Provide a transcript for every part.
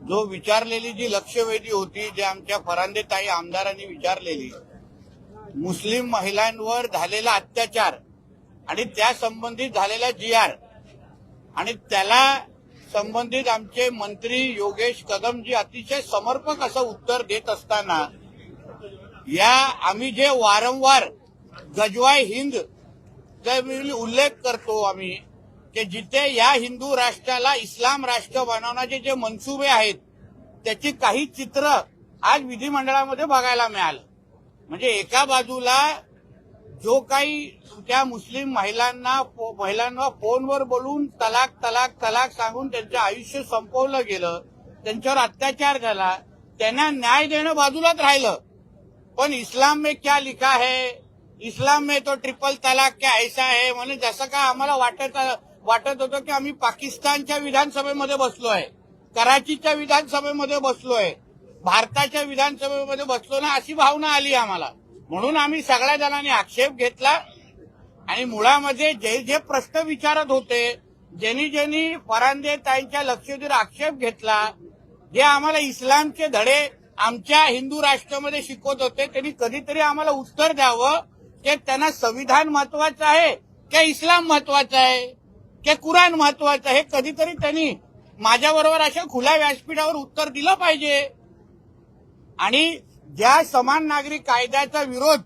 जो विचारलेली जी लक्षवेधी होती, जे आमच्या फरांदेताई आमदारांनी विचारलेली, मुस्लिम महिलांवर झालेला अत्याचार आणि त्या संबंधित झालेला GR आणि त्याला संबंधित आमचे मंत्री योगेश कदमजी अतिशय समर्पक असं उत्तर देत असताना आम्ही जे वारंवार गजवाय हिंद उल्लेख करतो आम्ही की जिथे या हिंदू राष्ट्राला इस्लाम राष्ट्र बनवण्याचे जे मनसुबे आहेत त्याची काही चित्र आज विधिमंडळामध्ये बघायला मिळालं। म्हणजे एका बाजूला जो काही त्या मुस्लिम महिलांना फोनवर बोलून तलाक तलाक तलाक सांगून त्यांचं आयुष्य संपवलं गेलं, त्यांच्यावर अत्याचार झाला, त्यांना न्याय देणं बाजूलाच राहिलं। पण इस्लाम में क्या लिखा है, इस्लाम में तो ट्रिपल तलाक क्या ऐसा है, म्हणजे जसं का आम्हाला वाटत होतं की आम्ही पाकिस्तानच्या विधानसभेमध्ये बसलोय, कराचीच्या विधानसभेमध्ये बसलोय, भारताच्या विधानसभेमध्ये बसलो ना, अशी भावना आली आम्हाला। म्हणून आम्ही सगळ्या जणांनी आक्षेप घेतला आणि मुळामध्ये जे जे प्रश्न विचारत होते, ज्यांनी फरांदेताईंच्या लक्षवेधीवर आक्षेप घेतला, जे आम्हाला इस्लामचे धडे आमच्या हिंदू राष्ट्रामध्ये शिकवत होते, त्यांनी कधीतरी आम्हाला उत्तर द्यावं की त्यांना संविधान महत्वाचं आहे की इस्लाम महत्वाचं आहे की कुराण महत्वाचं आहे। कधीतरी त्यांनी माझ्याबरोबर अशा खुल्या व्यासपीठावर उत्तर दिलं पाहिजे। आणि ज्या समान नागरिक कायद्याचा विरोध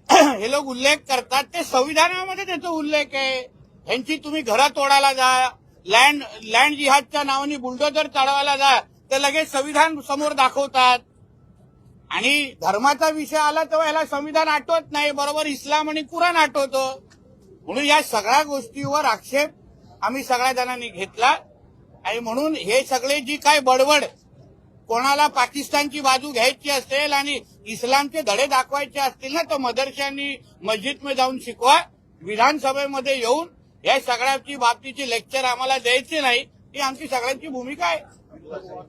हे लोक उल्लेख करतात, ते संविधानामध्ये त्याचा उल्लेख आहे। ह्यांची तुम्ही घरं तोडायला जा, लँड जिहादच्या नावाने बुलडोजर चढवायला जा, ते लगेच संविधान समोर दाखवतात। आणि धर्माचा विषय आला तेव्हा याला संविधान आठवत नाही, बरोबर इस्लाम आणि कुराण आठवतं। म्हणून या सगळ्या गोष्टीवर आक्षेप आम्ही सगळ्या जणांनी घेतला आणि म्हणून हे सगळे जी काय बडबड, कोणाला पाकिस्तानची बाजू घ्यायची असेल आणि इस्लामचे धडे दाखवायचे असतील ना, तर मदरशांनी मस्जिदमध्ये जाऊन शिकवा, विधानसभेमध्ये येऊन या सगळ्याची बाबतीची लेक्चर आम्हाला द्यायची नाही, ही आमची सगळ्यांची भूमिका आहे।